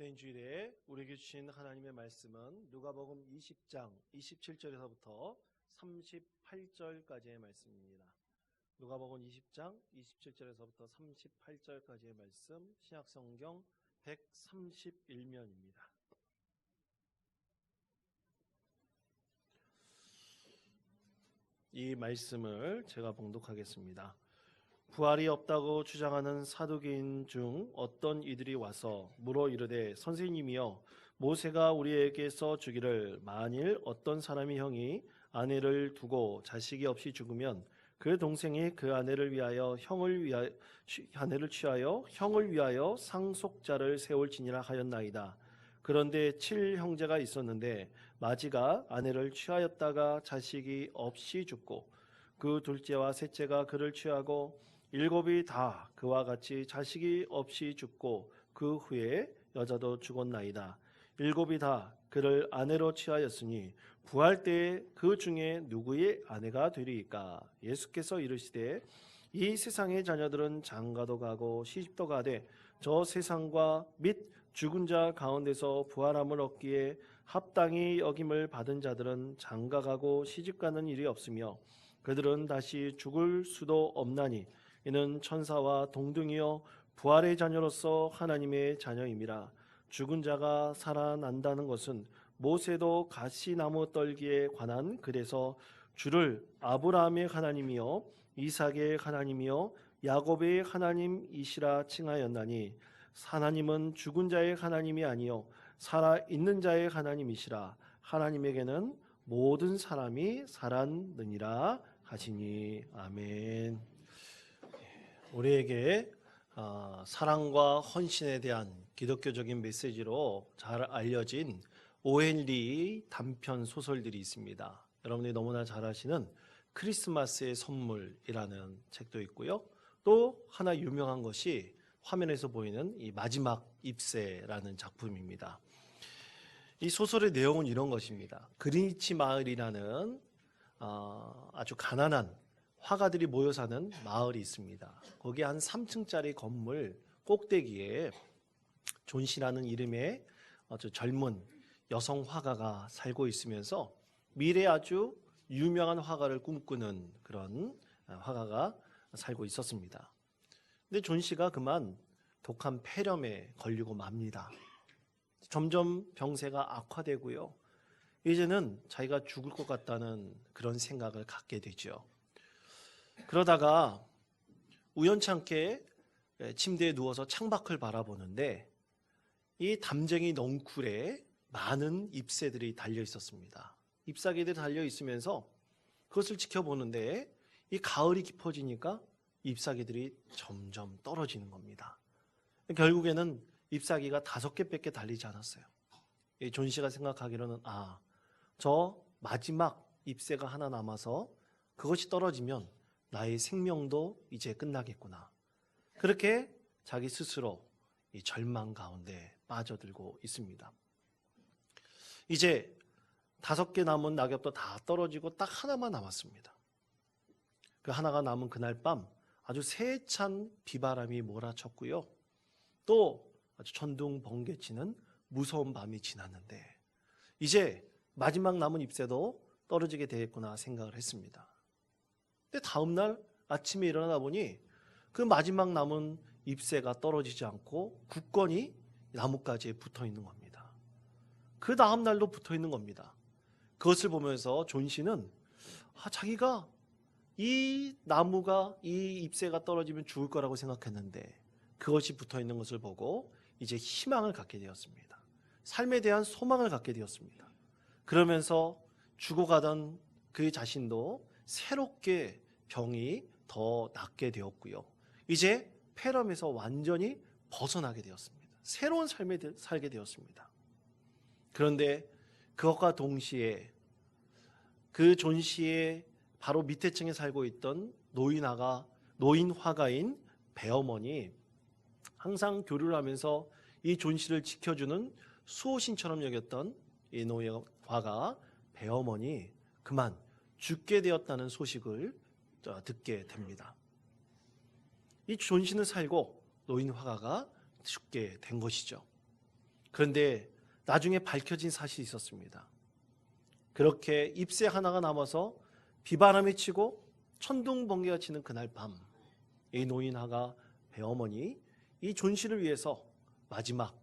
지난 주일에 우리에게 주신 하나님의 말씀은 누가복음 20장 27절에서부터 38절까지의 말씀입니다. 누가복음 20장 27절에서부터 38절까지의 말씀, 신약성경 131면입니다. 이 말씀을 제가 봉독하겠습니다. 부활이 없다고 주장하는 사두개인 중 어떤 이들이 와서 물어 이르되, 선생님이여, 모세가 우리에게서 주기를 만일 어떤 사람이 형이 아내를 두고 자식이 없이 죽으면 그 동생이 그 아내를 취하여 형을 위하여 상속자를 세울지니라 하였나이다. 그런데 7형제가 있었는데 마지가 아내를 취하였다가 자식이 없이 죽고 그 둘째와 셋째가 그를 취하고 7이 다 그와 같이 자식이 없이 죽고 그 후에 여자도 죽었나이다. 7이 다 그를 아내로 취하였으니 부활 때에 그 중에 누구의 아내가 되리이까? 예수께서 이르시되, 이 세상의 자녀들은 장가도 가고 시집도 가되 저 세상과 및 죽은 자 가운데서 부활함을 얻기에 합당히 여김을 받은 자들은 장가가고 시집가는 일이 없으며 그들은 다시 죽을 수도 없나니 이는 천사와 동등이요 부활의 자녀로서 하나님의 자녀임이라. 죽은 자가 살아난다는 것은 모세도 가시나무 떨기에 관한 글에서 주를 아브라함의 하나님이요 이삭의 하나님이요 야곱의 하나님이시라 칭하였나니, 하나님은 죽은 자의 하나님이 아니요 살아있는 자의 하나님이시라. 하나님에게는 모든 사람이 살았느니라 하시니. 아멘. 우리에게 사랑과 헌신에 대한 기독교적인 메시지로 잘 알려진 O.Henry의 단편 소설들이 있습니다. 여러분이 너무나 잘 아시는 크리스마스의 선물이라는 책도 있고요. 또 하나 유명한 것이 화면에서 보이는 이 마지막 잎새라는 작품입니다. 이 소설의 내용은 이런 것입니다. 그리니치 마을이라는 아주 가난한 화가들이 모여 사는 마을이 있습니다. 거기에 한 3층짜리 건물 꼭대기에 존 씨라는 이름의 아주 젊은 여성 화가가 살고 있으면서 미래에 아주 유명한 화가를 꿈꾸는 그런 화가가 살고 있었습니다. 근데 존 씨가 그만 독한 폐렴에 걸리고 맙니다. 점점 병세가 악화되고요. 이제는 자기가 죽을 것 같다는 그런 생각을 갖게 되죠. 그러다가 우연찮게 침대에 누워서 창밖을 바라보는데 이 담쟁이 넝쿨에 많은 잎새들이 달려 있었습니다. 잎사귀들이 달려 있으면서 그것을 지켜보는데 이 가을이 깊어지니까 잎사귀들이 점점 떨어지는 겁니다. 결국에는 잎사귀가 5개밖에 달리지 않았어요. 존 씨가 생각하기로는 저 마지막 잎새가 하나 남아서 그것이 떨어지면 나의 생명도 이제 끝나겠구나. 그렇게 자기 스스로 이 절망 가운데 빠져들고 있습니다. 이제 5개 남은 낙엽도 다 떨어지고 딱 하나만 남았습니다. 그 하나가 남은 그날 밤 아주 세찬 비바람이 몰아쳤고요. 또 아주 천둥 번개치는 무서운 밤이 지났는데 이제 마지막 남은 잎새도 떨어지게 되겠구나 생각을 했습니다. 근데 다음날 아침에 일어나다 보니 그 마지막 남은 잎새가 떨어지지 않고 굳건히 나뭇가지에 붙어 있는 겁니다. 그 다음날도 붙어 있는 겁니다. 그것을 보면서 존 씨는 자기가 이 나무가 이 잎새가 떨어지면 죽을 거라고 생각했는데 그것이 붙어 있는 것을 보고 이제 희망을 갖게 되었습니다. 삶에 대한 소망을 갖게 되었습니다. 그러면서 죽어가던 그 자신도 새롭게 병이 더 낫게 되었고요. 이제 폐렴에서 완전히 벗어나게 되었습니다. 새로운 삶을 살게 되었습니다. 그런데 그것과 동시에 그 존 씨의 바로 밑에 층에 살고 있던 노인 화가인 배어머니, 항상 교류를 하면서 이 존 씨를 지켜주는 수호신처럼 여겼던 이 노인 화가 배어머니 그만 죽게 되었다는 소식을 듣게 됩니다. 이 존 씨는 살고 노인 화가가 죽게 된 것이죠. 그런데 나중에 밝혀진 사실이 있었습니다. 그렇게 잎새 하나가 남아서 비바람이 치고 천둥번개가 치는 그날 밤, 이 노인화가 배어머니 이 존 씨를 위해서 마지막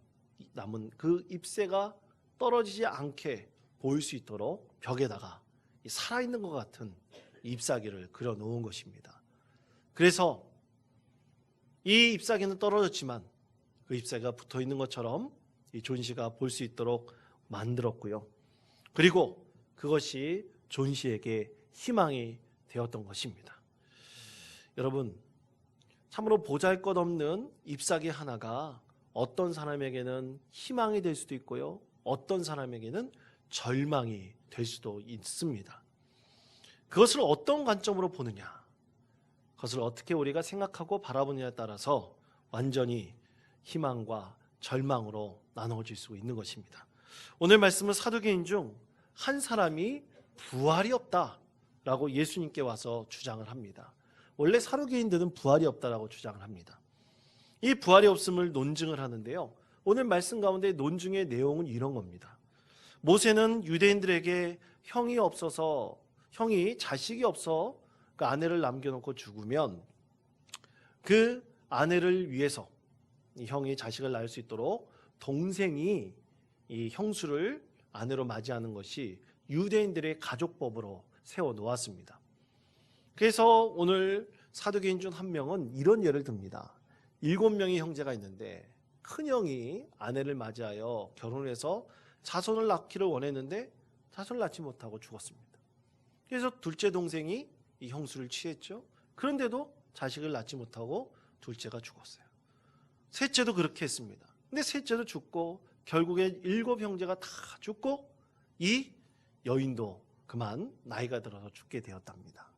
남은 그 잎새가 떨어지지 않게 보일 수 있도록 벽에다가 이 살아있는 것 같은 잎사귀를 그려 놓은 것입니다. 그래서 이 잎사귀는 떨어졌지만 그 잎사귀가 붙어 있는 것처럼 이 존 씨가 볼 수 있도록 만들었고요. 그리고 그것이 존 씨에게 희망이 되었던 것입니다. 여러분, 참으로 보잘것없는 잎사귀 하나가 어떤 사람에게는 희망이 될 수도 있고요, 어떤 사람에게는 절망이 될 수도 있습니다. 그것을 어떤 관점으로 보느냐, 그것을 어떻게 우리가 생각하고 바라보느냐에 따라서 완전히 희망과 절망으로 나누어질 수 있는 것입니다. 오늘 말씀은 사두개인 중 한 사람이 부활이 없다라고 예수님께 와서 주장을 합니다. 원래 사두개인들은 부활이 없다라고 주장을 합니다. 이 부활이 없음을 논증을 하는데요, 오늘 말씀 가운데 논증의 내용은 이런 겁니다. 모세는 유대인들에게 형이 자식이 없어 그 아내를 남겨놓고 죽으면 그 아내를 위해서 이 형이 자식을 낳을 수 있도록 동생이 이 형수를 아내로 맞이하는 것이 유대인들의 가족법으로 세워놓았습니다. 그래서 오늘 사두개인 중 한 명은 이런 예를 듭니다. 7명의 형제가 있는데 큰형이 아내를 맞이하여 결혼해서 자손을 낳기를 원했는데 자손을 낳지 못하고 죽었습니다. 그래서 둘째 동생이 이 형수를 취했죠. 그런데도 자식을 낳지 못하고 둘째가 죽었어요. 셋째도 그렇게 했습니다. 근데 셋째도 죽고 결국엔 7형제가 다 죽고 이 여인도 그만 나이가 들어서 죽게 되었답니다.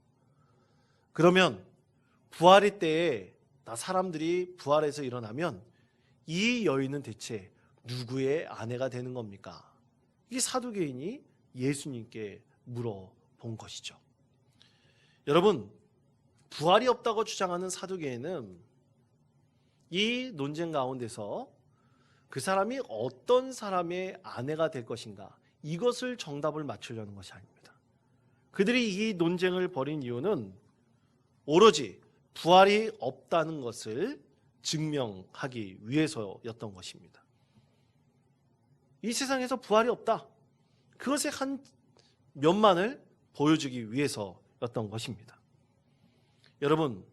그러면 부활의 때에 사람들이 부활해서 일어나면 이 여인은 대체 누구의 아내가 되는 겁니까? 이 사두개인이 예수님께 물어본 것이죠. 여러분, 부활이 없다고 주장하는 사두개인은 이 논쟁 가운데서 그 사람이 어떤 사람의 아내가 될 것인가, 이것을 정답을 맞추려는 것이 아닙니다. 그들이 이 논쟁을 벌인 이유는 오로지 부활이 없다는 것을 증명하기 위해서였던 것입니다. 이 세상에서 부활이 없다, 그것의 한 면만을 보여주기 위해서였던 것입니다. 여러분,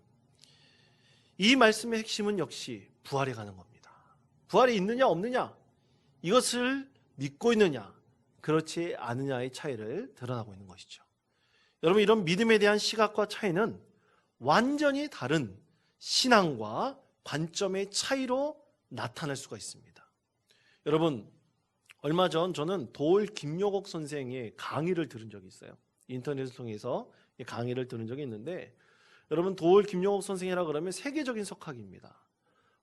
이 말씀의 핵심은 역시 부활에 가는 겁니다. 부활이 있느냐 없느냐, 이것을 믿고 있느냐 그렇지 않느냐의 차이를 드러나고 있는 것이죠. 여러분, 이런 믿음에 대한 시각과 차이는 완전히 다른 신앙과 관점의 차이로 나타날 수가 있습니다. 여러분, 얼마 전 저는 도올 김요곡 선생의 강의를 들은 적이 있어요. 인터넷을 통해서 강의를 들은 적이 있는데, 여러분, 도올 김요곡 선생이라 그러면 세계적인 석학입니다.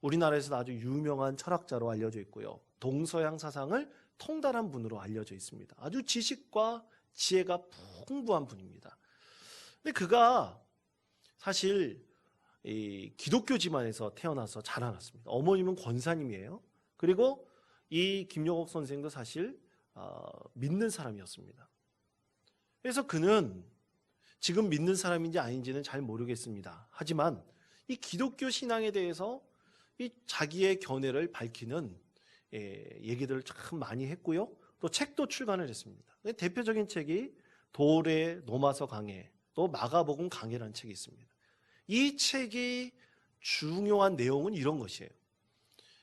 우리나라에서도 아주 유명한 철학자로 알려져 있고요, 동서양 사상을 통달한 분으로 알려져 있습니다. 아주 지식과 지혜가 풍부한 분입니다. 근데 그가 사실 이 기독교 집안에서 태어나서 자라났습니다. 어머님은 권사님이에요. 그리고 이 김요곡 선생도 사실 믿는 사람이었습니다. 그래서 그는 지금 믿는 사람인지 아닌지는 잘 모르겠습니다. 하지만 이 기독교 신앙에 대해서 이 자기의 견해를 밝히는 얘기들을 참 많이 했고요, 또 책도 출간을 했습니다. 대표적인 책이 도올의 노마서 강해, 또 마가복음 강해라는 책이 있습니다. 이 책이 중요한 내용은 이런 것이에요.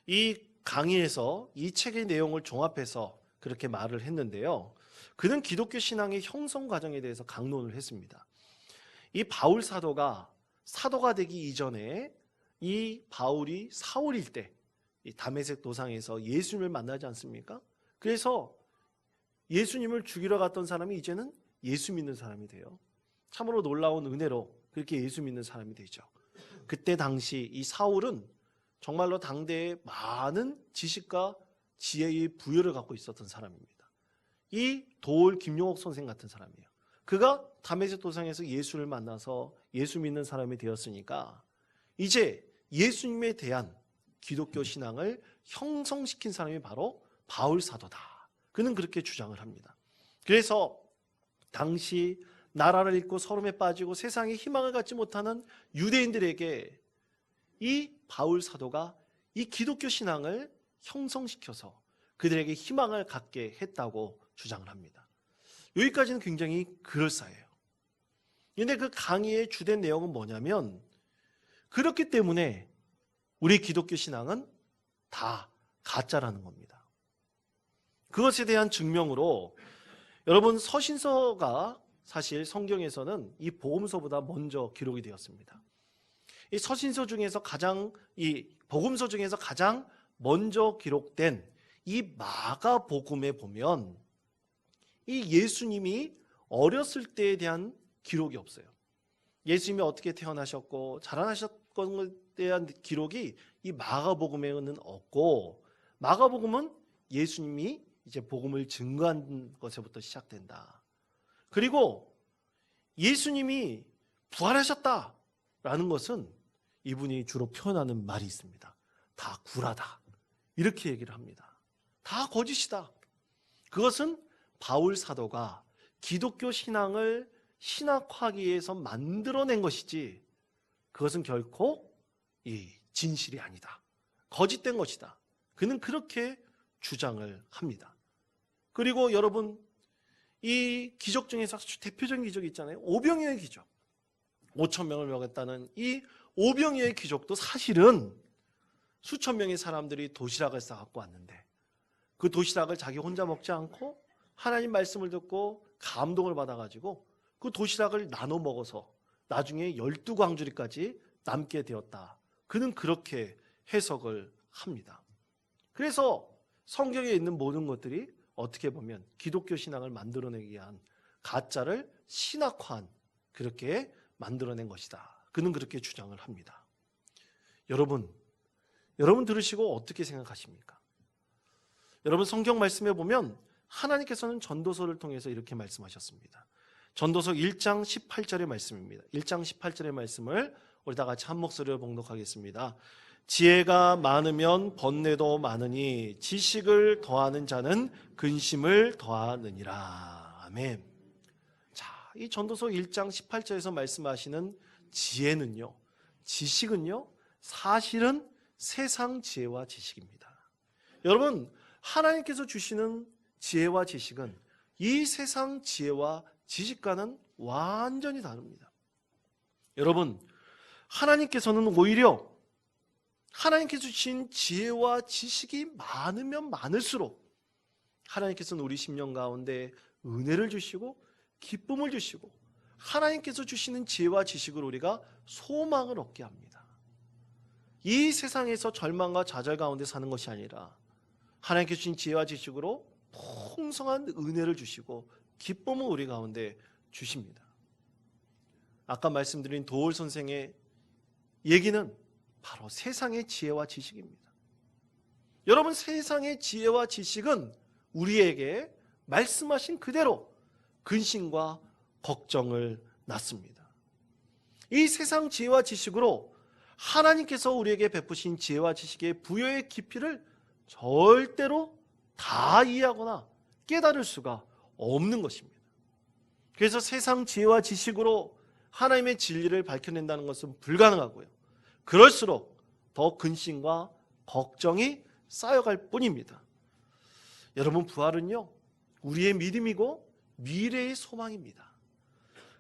이 강의에서 이 책의 내용을 종합해서 그렇게 말을 했는데요, 그는 기독교 신앙의 형성 과정에 대해서 강론을 했습니다. 이 바울 사도가 되기 이전에 이 바울이 사울일 때 이 다메섹 도상에서 예수님을 만나지 않습니까? 그래서 예수님을 죽이러 갔던 사람이 이제는 예수 믿는 사람이 돼요. 참으로 놀라운 은혜로 그렇게 예수 믿는 사람이 되죠. 그때 당시 이 사울은 정말로 당대에 많은 지식과 지혜의 부여를 갖고 있었던 사람입니다. 이 도올 김용옥 선생 같은 사람이에요. 그가 다메섹 도상에서 예수를 만나서 예수 믿는 사람이 되었으니까 이제 예수님에 대한 기독교 신앙을 형성시킨 사람이 바로 바울 사도다. 그는 그렇게 주장을 합니다. 그래서 당시 나라를 잃고 서름에 빠지고 세상에 희망을 갖지 못하는 유대인들에게 이 바울 사도가 이 기독교 신앙을 형성시켜서 그들에게 희망을 갖게 했다고 주장을 합니다. 여기까지는 굉장히 그럴싸해요. 그런데 그 강의의 주된 내용은 뭐냐면, 그렇기 때문에 우리 기독교 신앙은 다 가짜라는 겁니다. 그것에 대한 증명으로 여러분, 서신서가 사실 성경에서는 이 복음서보다 먼저 기록이 되었습니다. 이 서신서 중에서 이 복음서 중에서 가장 먼저 기록된 이 마가복음에 보면 이 예수님이 어렸을 때에 대한 기록이 없어요. 예수님이 어떻게 태어나셨고 자라나셨던 것에 대한 기록이 이 마가복음에는 없고, 마가복음은 예수님이 이제 복음을 증거한 것에부터 시작된다. 그리고 예수님이 부활하셨다라는 것은 이분이 주로 표현하는 말이 있습니다. 다 구라다, 이렇게 얘기를 합니다. 다 거짓이다. 그것은 바울 사도가 기독교 신앙을 신학하기 위해서 만들어낸 것이지, 그것은 결코 이 진실이 아니다, 거짓된 것이다. 그는 그렇게 주장을 합니다. 그리고 여러분, 이 기적 중에서 아주 대표적인 기적이 있잖아요. 오병이어의 기적. 5천 명을 먹였다는 이 오병이어의 기적도 사실은 수천 명의 사람들이 도시락을 싸갖고 왔는데, 그 도시락을 자기 혼자 먹지 않고 하나님 말씀을 듣고 감동을 받아가지고 그 도시락을 나눠 먹어서 나중에 12광주리까지 남게 되었다. 그는 그렇게 해석을 합니다. 그래서 성경에 있는 모든 것들이 어떻게 보면 기독교 신앙을 만들어내기 위한 가짜를 신학화한, 그렇게 만들어낸 것이다. 그는 그렇게 주장을 합니다. 여러분 들으시고 어떻게 생각하십니까? 여러분, 성경 말씀에 보면 하나님께서는 전도서를 통해서 이렇게 말씀하셨습니다. 전도서 1장 18절의 말씀입니다. 1장 18절의 말씀을 우리 다 같이 한 목소리로 봉독하겠습니다. 지혜가 많으면 번뇌도 많으니 지식을 더하는 자는 근심을 더하느니라. 아멘. 자, 이 전도서 1장 18절에서 말씀하시는 지혜는요, 지식은요, 사실은 세상 지혜와 지식입니다. 여러분, 하나님께서 주시는 지혜와 지식은 이 세상 지혜와 지식과는 완전히 다릅니다. 여러분, 하나님께서는 오히려 하나님께서 주신 지혜와 지식이 많으면 많을수록 하나님께서는 우리 심령 가운데 은혜를 주시고 기쁨을 주시고 하나님께서 주시는 지혜와 지식을 우리가 소망을 얻게 합니다. 이 세상에서 절망과 좌절 가운데 사는 것이 아니라 하나님께서 주신 지혜와 지식으로 풍성한 은혜를 주시고 기쁨을 우리 가운데 주십니다. 아까 말씀드린 도올 선생의 얘기는 바로 세상의 지혜와 지식입니다. 여러분, 세상의 지혜와 지식은 우리에게 말씀하신 그대로 근심과 걱정을 낳습니다. 이 세상 지혜와 지식으로 하나님께서 우리에게 베푸신 지혜와 지식의 부여의 깊이를 절대로 다 이해하거나 깨달을 수가 없는 것입니다. 그래서 세상 지혜와 지식으로 하나님의 진리를 밝혀낸다는 것은 불가능하고요, 그럴수록 더 근심과 걱정이 쌓여갈 뿐입니다. 여러분, 부활은요, 우리의 믿음이고 미래의 소망입니다.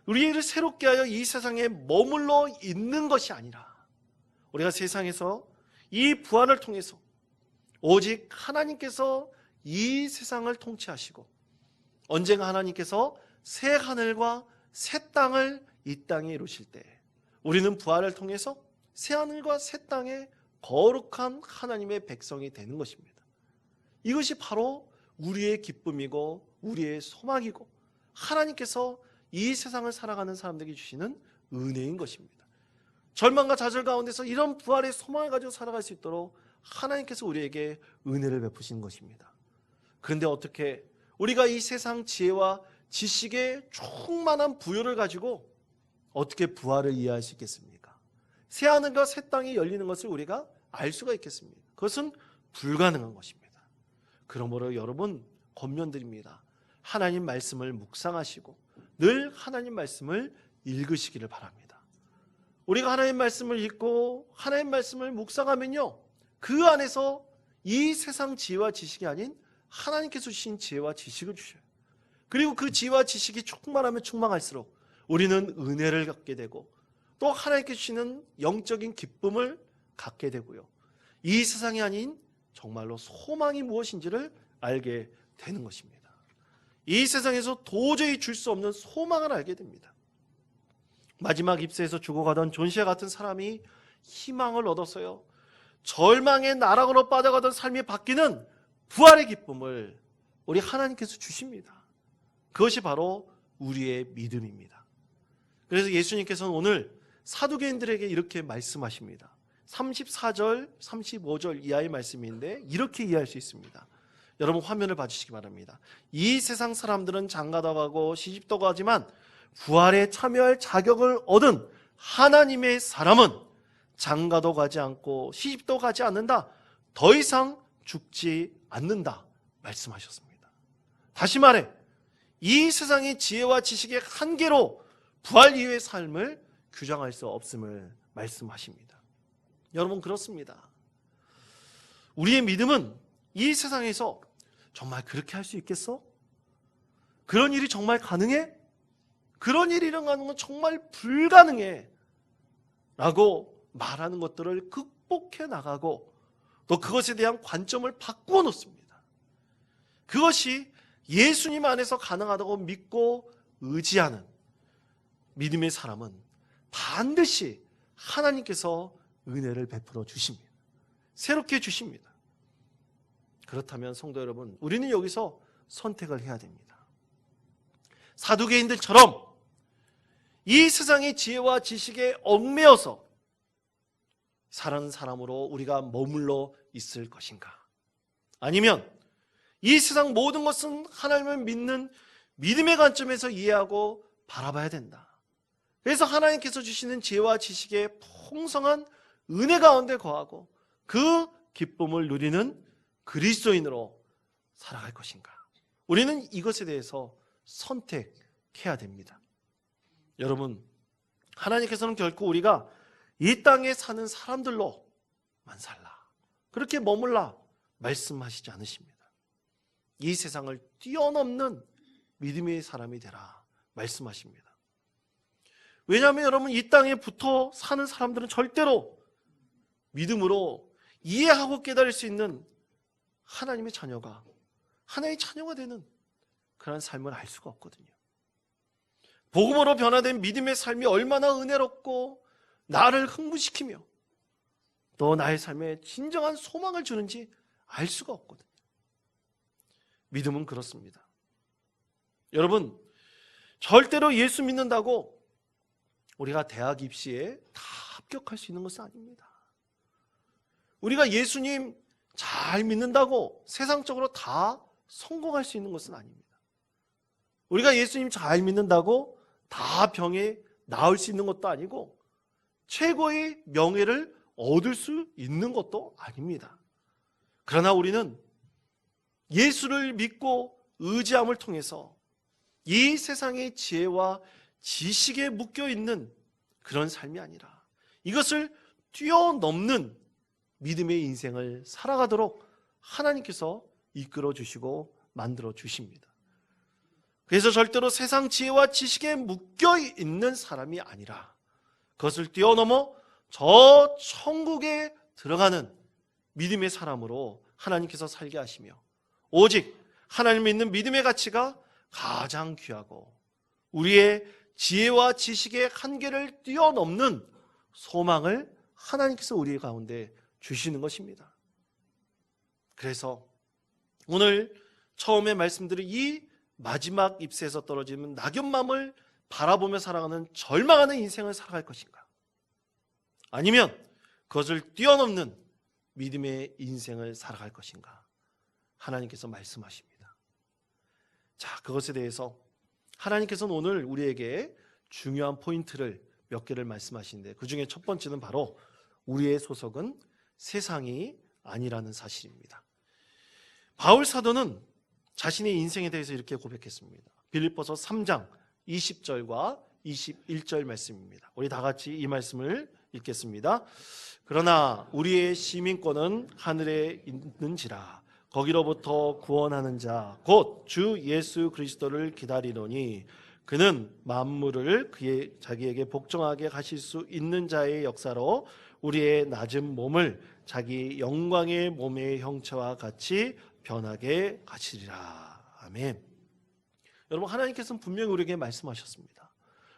우리를 새롭게 하여 이 세상에 머물러 있는 것이 아니라 우리가 세상에서 이 부활을 통해서 오직 하나님께서 이 세상을 통치하시고 언젠가 하나님께서 새 하늘과 새 땅을 이 땅에 이루실 때 우리는 부활을 통해서 새 하늘과 새 땅의 거룩한 하나님의 백성이 되는 것입니다. 이것이 바로 우리의 기쁨이고 우리의 소망이고 하나님께서 이 세상을 살아가는 사람들에게 주시는 은혜인 것입니다. 절망과 좌절 가운데서 이런 부활의 소망을 가지고 살아갈 수 있도록 하나님께서 우리에게 은혜를 베푸시는 것입니다. 그런데 어떻게 우리가 이 세상 지혜와 지식의 충만한 부여를 가지고 어떻게 부활을 이해할 수 있겠습니까? 새 하늘과 새 땅이 열리는 것을 우리가 알 수가 있겠습니까? 그것은 불가능한 것입니다. 그러므로 여러분 권면드립니다. 하나님 말씀을 묵상하시고 늘 하나님 말씀을 읽으시기를 바랍니다. 우리가 하나님 말씀을 읽고 하나님 말씀을 묵상하면요, 그 안에서 이 세상 지혜와 지식이 아닌 하나님께서 주신 지혜와 지식을 주셔요. 그리고 그 지혜와 지식이 충만하면 충만할수록 우리는 은혜를 갖게 되고 또 하나님께 주시는 영적인 기쁨을 갖게 되고요, 이 세상이 아닌 정말로 소망이 무엇인지를 알게 되는 것입니다. 이 세상에서 도저히 줄 수 없는 소망을 알게 됩니다. 마지막 입세에서 죽어가던 존시아 같은 사람이 희망을 얻었어요. 절망의 나락으로 빠져가던 삶이 바뀌는 부활의 기쁨을 우리 하나님께서 주십니다. 그것이 바로 우리의 믿음입니다. 그래서 예수님께서는 오늘 사두개인들에게 이렇게 말씀하십니다. 34절, 35절 이하의 말씀인데 이렇게 이해할 수 있습니다. 여러분 화면을 봐주시기 바랍니다. 이 세상 사람들은 장가도 가고 시집도 가지만 부활에 참여할 자격을 얻은 하나님의 사람은 장가도 가지 않고 시집도 가지 않는다. 더 이상 죽지 않는다 말씀하셨습니다. 다시 말해 이 세상의 지혜와 지식의 한계로 부활 이후의 삶을 규정할 수 없음을 말씀하십니다. 여러분 그렇습니다. 우리의 믿음은 이 세상에서 정말 그렇게 할 수 있겠어? 그런 일이 정말 가능해? 그런 일이 일어나는 건 정말 불가능해 라고 말하는 것들을 극복해 나가고 또 그것에 대한 관점을 바꾸어 놓습니다. 그것이 예수님 안에서 가능하다고 믿고 의지하는 믿음의 사람은 반드시 하나님께서 은혜를 베풀어 주십니다. 새롭게 주십니다. 그렇다면 성도 여러분, 우리는 여기서 선택을 해야 됩니다. 사두개인들처럼 이 세상의 지혜와 지식에 얽매여서 사는 사람으로 우리가 머물러 있을 것인가? 아니면 이 세상 모든 것은 하나님을 믿는 믿음의 관점에서 이해하고 바라봐야 된다. 그래서 하나님께서 주시는 지혜와 지식의 풍성한 은혜 가운데 거하고 그 기쁨을 누리는 그리스도인으로 살아갈 것인가? 우리는 이것에 대해서 선택해야 됩니다. 여러분, 하나님께서는 결코 우리가 이 땅에 사는 사람들로만 살라, 그렇게 머물라 말씀하시지 않으십니다. 이 세상을 뛰어넘는 믿음의 사람이 되라 말씀하십니다. 왜냐하면 여러분, 이 땅에 붙어 사는 사람들은 절대로 믿음으로 이해하고 깨달을 수 있는 하나님의 자녀가, 하나님의 자녀가 되는 그런 삶을 알 수가 없거든요. 복음으로 변화된 믿음의 삶이 얼마나 은혜롭고 나를 흥분시키며 또 나의 삶에 진정한 소망을 주는지 알 수가 없거든요. 믿음은 그렇습니다. 여러분, 절대로 예수 믿는다고 우리가 대학 입시에 다 합격할 수 있는 것은 아닙니다. 우리가 예수님 잘 믿는다고 세상적으로 다 성공할 수 있는 것은 아닙니다. 우리가 예수님 잘 믿는다고 다 병에 나을 수 있는 것도 아니고 최고의 명예를 얻을 수 있는 것도 아닙니다. 그러나 우리는 예수를 믿고 의지함을 통해서 이 세상의 지혜와 지식에 묶여있는 그런 삶이 아니라 이것을 뛰어넘는 믿음의 인생을 살아가도록 하나님께서 이끌어 주시고 만들어 주십니다. 그래서 절대로 세상 지혜와 지식에 묶여있는 사람이 아니라 그것을 뛰어넘어 저 천국에 들어가는 믿음의 사람으로 하나님께서 살게 하시며 오직 하나님 믿는 믿음의 가치가 가장 귀하고 우리의 지혜와 지식의 한계를 뛰어넘는 소망을 하나님께서 우리 가운데 주시는 것입니다. 그래서 오늘 처음에 말씀드린 이 마지막 잎새에서 떨어지는 낙엽맘을 바라보며 살아가는 절망하는 인생을 살아갈 것인가? 아니면 그것을 뛰어넘는 믿음의 인생을 살아갈 것인가? 하나님께서 말씀하십니다. 자, 그것에 대해서 하나님께서는 오늘 우리에게 중요한 포인트를 몇 개를 말씀하시는데 그 중에 첫 번째는 바로 우리의 소속은 세상이 아니라는 사실입니다. 바울 사도는 자신의 인생에 대해서 이렇게 고백했습니다. 빌립보서 3장 20절과 21절 말씀입니다. 우리 다 같이 이 말씀을 읽겠습니다. 그러나 우리의 시민권은 하늘에 있는지라 거기로부터 구원하는 자 곧 주 예수 그리스도를 기다리노니 그는 만물을 그의 자기에게 복종하게 하실 수 있는 자의 역사로 우리의 낮은 몸을 자기 영광의 몸의 형체와 같이 변하게 하시리라. 아멘. 여러분, 하나님께서는 분명히 우리에게 말씀하셨습니다.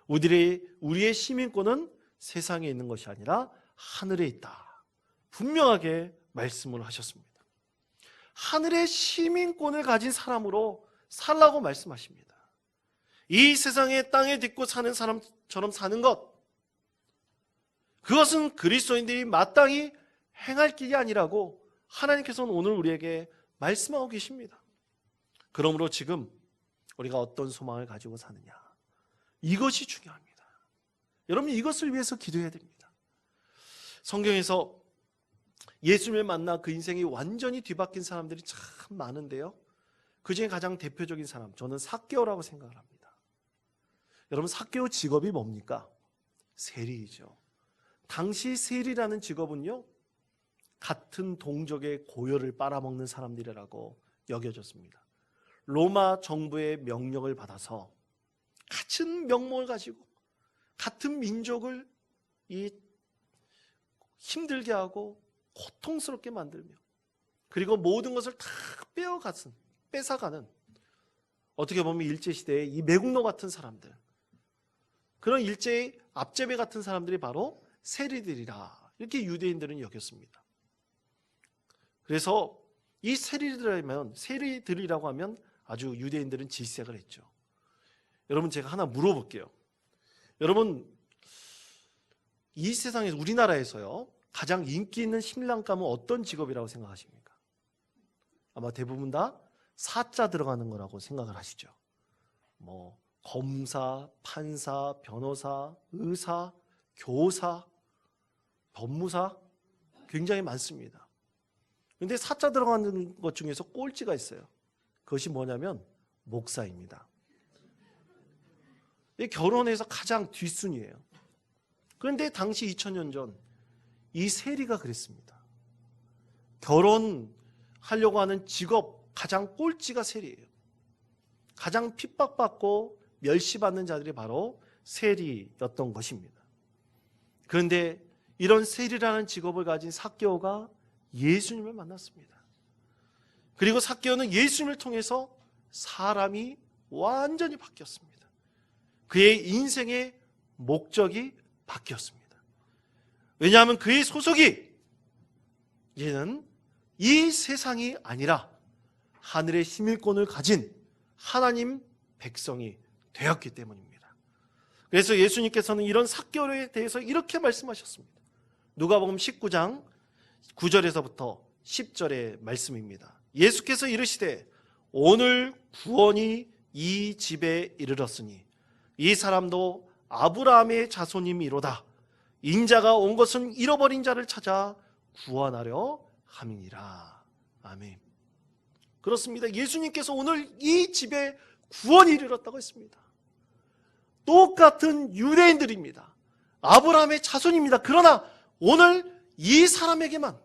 우리의 시민권은 세상에 있는 것이 아니라 하늘에 있다. 분명하게 말씀을 하셨습니다. 하늘의 시민권을 가진 사람으로 살라고 말씀하십니다. 이 세상에 땅에 딛고 사는 사람처럼 사는 것, 그것은 그리스도인들이 마땅히 행할 길이 아니라고 하나님께서는 오늘 우리에게 말씀하고 계십니다. 그러므로 지금 우리가 어떤 소망을 가지고 사느냐, 이것이 중요합니다. 여러분, 이것을 위해서 기도해야 됩니다. 성경에서 예수님을 만나 그 인생이 완전히 뒤바뀐 사람들이 참 많은데요, 그 중에 가장 대표적인 사람, 저는 삭개오라고 생각을 합니다. 여러분, 삭개오 직업이 뭡니까? 세리이죠. 당시 세리라는 직업은요, 같은 동족의 고열을 빨아먹는 사람들이라고 여겨졌습니다. 로마 정부의 명령을 받아서 같은 명목을 가지고 같은 민족을 힘들게 하고 고통스럽게 만들며, 그리고 모든 것을 다 뺏어가는, 어떻게 보면 일제시대의 이 매국노 같은 사람들, 그런 일제의 앞제배 같은 사람들이 바로 세리들이라, 이렇게 유대인들은 여겼습니다. 그래서 이 세리들이라고 하면 아주 유대인들은 질색을 했죠. 여러분, 제가 하나 물어볼게요. 여러분, 이 세상에서, 우리나라에서요, 가장 인기 있는 신랑감은 어떤 직업이라고 생각하십니까? 아마 대부분 다 사자 들어가는 거라고 생각을 하시죠. 뭐 검사, 판사, 변호사, 의사, 교사, 법무사, 굉장히 많습니다. 그런데 사자 들어가는 것 중에서 꼴찌가 있어요. 그것이 뭐냐면 목사입니다. 결혼해서 가장 뒷순위예요. 그런데 당시 2000년 전 이 세리가 그랬습니다. 결혼하려고 하는 직업 가장 꼴찌가 세리예요. 가장 핍박받고 멸시받는 자들이 바로 세리였던 것입니다. 그런데 이런 세리라는 직업을 가진 삭개오가 예수님을 만났습니다. 그리고 삭개오는 예수님을 통해서 사람이 완전히 바뀌었습니다. 그의 인생의 목적이 바뀌었습니다. 왜냐하면 그의 소속이 이제는 이 세상이 아니라 하늘의 시민권을 가진 하나님 백성이 되었기 때문입니다. 그래서 예수님께서는 이런 삭개오에 대해서 이렇게 말씀하셨습니다. 누가복음 19장 9절에서부터 10절의 말씀입니다. 예수께서 이르시되 오늘 구원이 이 집에 이르렀으니 이 사람도 아브라함의 자손임이로다. 인자가 온 것은 잃어버린 자를 찾아 구원하려 함이니라. 아멘. 그렇습니다. 예수님께서 오늘 이 집에 구원이 이르렀다고 했습니다. 똑같은 유대인들입니다. 아브라함의 자손입니다. 그러나 오늘 이 사람에게만,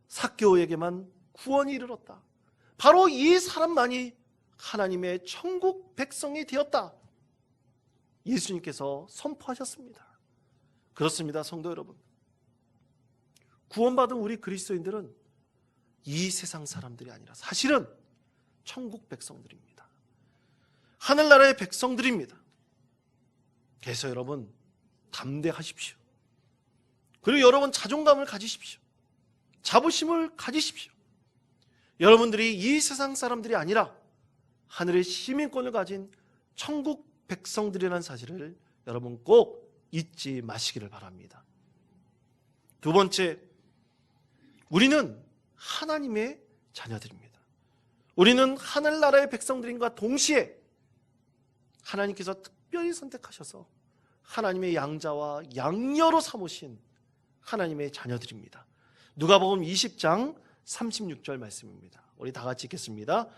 삭개오에게만 구원이 이르렀다. 바로 이 사람만이 하나님의 천국 백성이 되었다. 예수님께서 선포하셨습니다. 그렇습니다, 성도 여러분. 구원받은 우리 그리스도인들은 이 세상 사람들이 아니라 사실은 천국 백성들입니다. 하늘나라의 백성들입니다. 그래서 여러분, 담대하십시오. 그리고 여러분, 자존감을 가지십시오. 자부심을 가지십시오. 여러분들이 이 세상 사람들이 아니라 하늘의 시민권을 가진 천국 백성들이라는 사실을 여러분 꼭 잊지 마시기를 바랍니다. 두 번째, 우리는 하나님의 자녀들입니다. 우리는 하늘나라의 백성들인가 동시에 하나님께서 특별히 선택하셔서 하나님의 양자와 양녀로 삼으신 하나님의 자녀들입니다. 누가복음 20장 36절 말씀입니다. 우리 다 같이 읽겠습니다.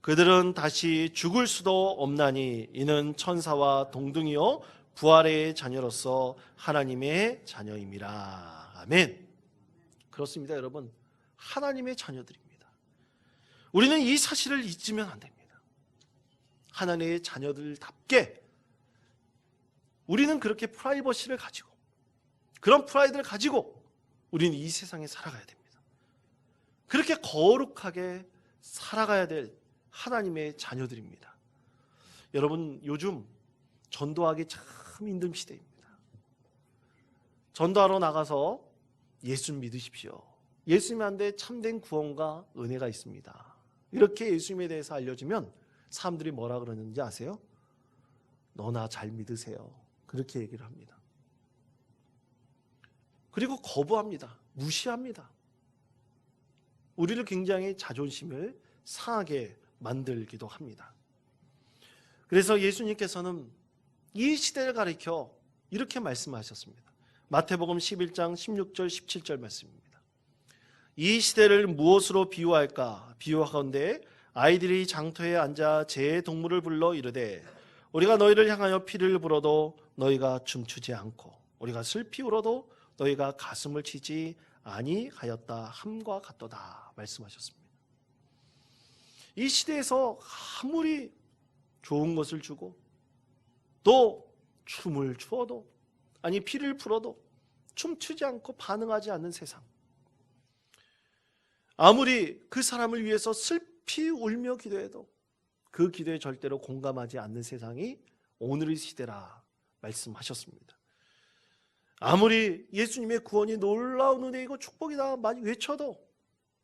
그들은 다시 죽을 수도 없나니 이는 천사와 동등이요 부활의 자녀로서 하나님의 자녀임이라. 아멘. 그렇습니다, 여러분. 하나님의 자녀들입니다. 우리는 이 사실을 잊으면 안 됩니다. 하나님의 자녀들답게 우리는 그렇게 프라이버시를 가지고, 그런 프라이드를 가지고 우리는 이 세상에 살아가야 됩니다. 그렇게 거룩하게 살아가야 될 하나님의 자녀들입니다. 여러분, 요즘 전도하기 참 힘든 시대입니다. 전도하러 나가서 예수 믿으십시오. 예수님한테 참된 구원과 은혜가 있습니다. 이렇게 예수님에 대해서 알려주면 사람들이 뭐라 그러는지 아세요? 너나 잘 믿으세요. 그렇게 얘기를 합니다. 그리고 거부합니다. 무시합니다. 우리를 굉장히 자존심을 상하게 만들기도 합니다. 그래서 예수님께서는 이 시대를 가리켜 이렇게 말씀하셨습니다. 마태복음 11장 16절 17절 말씀입니다. 이 시대를 무엇으로 비유할까? 비유하건대 아이들이 장터에 앉아 제 동물을 불러 이르되 우리가 너희를 향하여 피를 불어도 너희가 춤추지 않고 우리가 슬피 울어도 너희가 가슴을 치지 아니하였다 함과 같도다 말씀하셨습니다. 이 시대에서 아무리 좋은 것을 주고 또 춤을 추어도 아니 피를 풀어도 춤추지 않고 반응하지 않는 세상, 아무리 그 사람을 위해서 슬피 울며 기도해도 그 기도에 절대로 공감하지 않는 세상이 오늘의 시대라 말씀하셨습니다. 아무리 예수님의 구원이 놀라운 은혜이고 축복이다 많이 외쳐도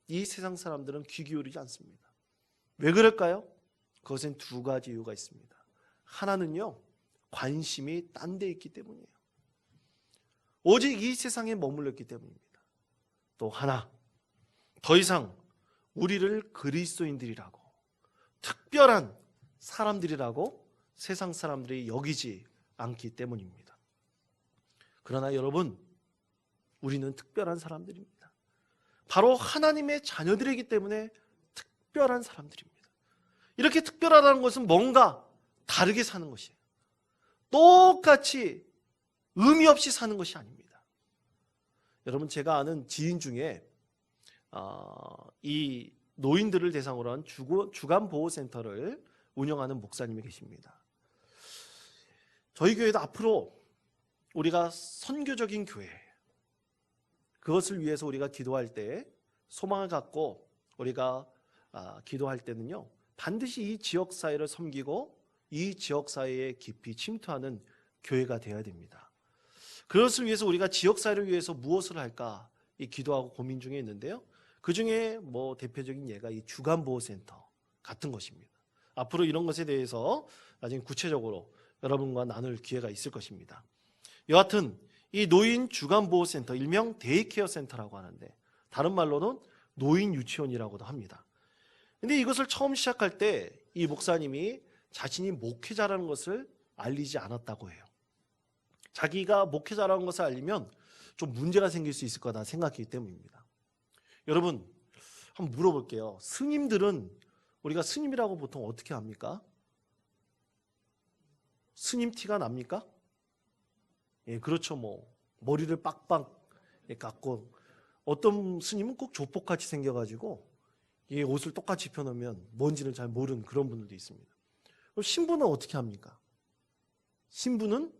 이 세상 사람들은 귀 기울이지 않습니다. 왜 그럴까요? 그것엔 두 가지 이유가 있습니다. 하나는요, 관심이 딴 데 있기 때문이에요. 오직 이 세상에 머물렀기 때문입니다. 또 하나, 더 이상 우리를 그리스도인들이라고, 특별한 사람들이라고 세상 사람들이 여기지 않기 때문입니다. 그러나 여러분, 우리는 특별한 사람들입니다. 바로 하나님의 자녀들이기 때문에 특별한 사람들입니다. 이렇게 특별하다는 것은 뭔가 다르게 사는 것이에요. 똑같이 의미 없이 사는 것이 아닙니다. 여러분, 제가 아는 지인 중에 이 노인들을 대상으로 한 주간보호센터를 운영하는 목사님이 계십니다. 저희 교회도 앞으로 우리가 선교적인 교회, 그것을 위해서 우리가 기도할 때 소망을 갖고 우리가 기도할 때는요, 반드시 이 지역사회를 섬기고 이 지역사회에 깊이 침투하는 교회가 되어야 됩니다. 그것을 위해서 우리가 지역사회를 위해서 무엇을 할까 이 기도하고 고민 중에 있는데요, 그 중에 대표적인 예가 이 주간보호센터 같은 것입니다. 앞으로 이런 것에 대해서 나중에 구체적으로 여러분과 나눌 기회가 있을 것입니다. 여하튼 이 노인 주간보호센터, 일명 데이케어 센터라고 하는데 다른 말로는 노인 유치원이라고도 합니다. 근데 이것을 처음 시작할 때 이 목사님이 자신이 목회자라는 것을 알리지 않았다고 해요. 자기가 목회자라는 것을 알리면 좀 문제가 생길 수 있을 거다 생각했기 때문입니다. 여러분, 한번 물어볼게요. 스님들은 우리가 스님이라고 보통 어떻게 합니까? 스님 티가 납니까? 예, 그렇죠. 머리를 빡빡 깎고, 어떤 스님은 꼭 조폭같이 생겨가지고 이 옷을 똑같이 입혀놓으면 뭔지를 잘 모르는 그런 분들도 있습니다. 그럼 신부는 어떻게 합니까? 신부는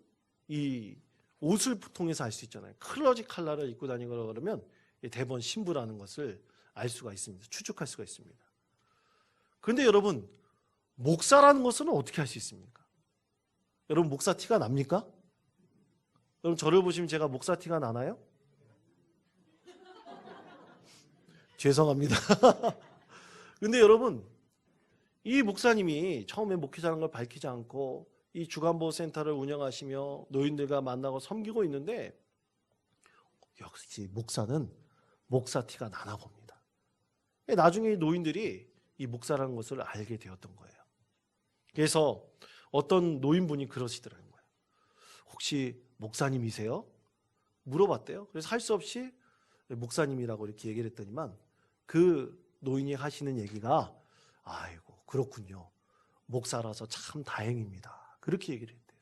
이 옷을 통해서 알 수 있잖아요. 클러지 칼라를 입고 다니고 그러면 대번 신부라는 것을 알 수가 있습니다. 추측할 수가 있습니다. 그런데 여러분, 목사라는 것은 어떻게 할 수 있습니까? 여러분, 목사 티가 납니까? 여러분, 저를 보시면 제가 목사 티가 나나요? 죄송합니다. 근데 여러분, 이 목사님이 처음에 목회자라는 걸 밝히지 않고 이 주간보호센터를 운영하시며 노인들과 만나고 섬기고 있는데, 역시 목사는 목사 티가 나나 봅니다. 나중에 이 노인들이 이 목사라는 것을 알게 되었던 거예요. 그래서 어떤 노인분이 그러시더라고요. 혹시 목사님이세요? 물어봤대요. 그래서 할 수 없이 목사님이라고 이렇게 얘기를 했더니만 그 노인이 하시는 얘기가 아이고 그렇군요. 목사라서 참 다행입니다. 그렇게 얘기를 했대요.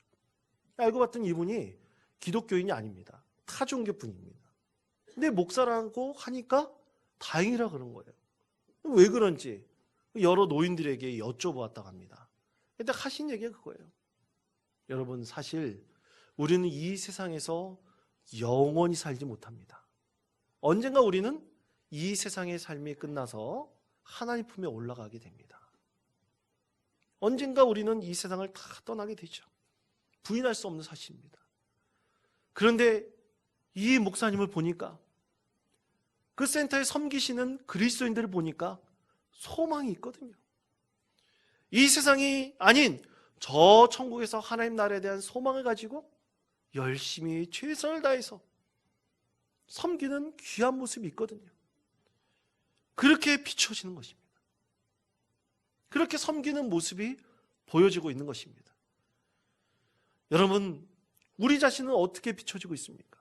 알고 봤더니 이분이 기독교인이 아닙니다. 타종교 분입니다. 근데 목사라고 하니까 다행이라 그런 거예요. 왜 그런지 여러 노인들에게 여쭤보았다고 합니다. 근데 하신 얘기가 그거예요. 여러분 사실 우리는 이 세상에서 영원히 살지 못합니다. 언젠가 우리는 이 세상의 삶이 끝나서 하나님 품에 올라가게 됩니다. 언젠가 우리는 이 세상을 다 떠나게 되죠. 부인할 수 없는 사실입니다. 그런데 이 목사님을 보니까 그 센터에 섬기시는 그리스도인들을 보니까 소망이 있거든요. 이 세상이 아닌 저 천국에서 하나님 나라에 대한 소망을 가지고 열심히 최선을 다해서 섬기는 귀한 모습이 있거든요. 그렇게 비춰지는 것입니다. 그렇게 섬기는 모습이 보여지고 있는 것입니다. 여러분, 우리 자신은 어떻게 비춰지고 있습니까?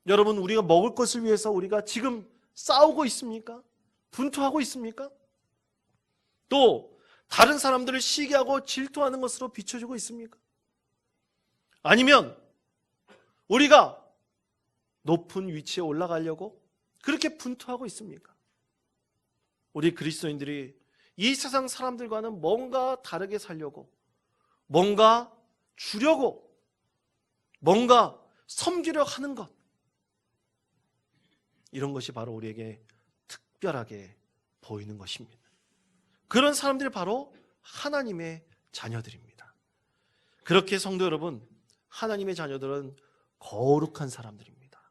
여러분, 우리가 먹을 것을 위해서 우리가 지금 싸우고 있습니까? 분투하고 있습니까? 또 다른 사람들을 시기하고 질투하는 것으로 비춰지고 있습니까? 아니면 우리가 높은 위치에 올라가려고 그렇게 분투하고 있습니까? 우리 그리스도인들이 이 세상 사람들과는 뭔가 다르게 살려고, 뭔가 주려고, 뭔가 섬기려 하는 것, 이런 것이 바로 우리에게 특별하게 보이는 것입니다. 그런 사람들이 바로 하나님의 자녀들입니다. 그렇게 성도 여러분, 하나님의 자녀들은 거룩한 사람들입니다.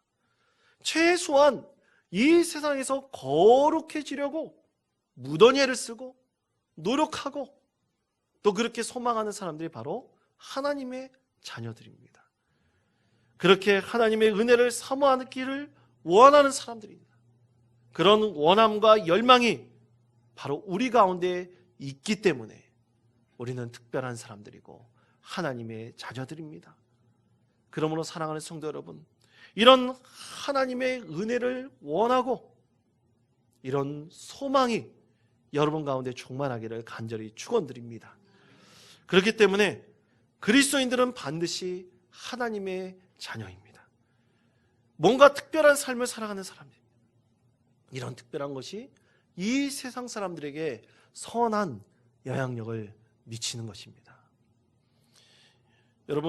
최소한 이 세상에서 거룩해지려고 무던히애를 쓰고 노력하고 또 그렇게 소망하는 사람들이 바로 하나님의 자녀들입니다. 그렇게 하나님의 은혜를 사모하기를 원하는 사람들입니다. 그런 원함과 열망이 바로 우리 가운데 있기 때문에 우리는 특별한 사람들이고 하나님의 자녀들입니다. 그러므로 사랑하는 성도 여러분, 이런 하나님의 은혜를 원하고 이런 소망이 여러분 가운데 충만하기를 간절히 축원드립니다. 그렇기 때문에 그리스도인들은 반드시 하나님의 자녀입니다. 뭔가 특별한 삶을 살아가는 사람입니다. 이런 특별한 것이 이 세상 사람들에게 선한 영향력을 미치는 것입니다. 여러분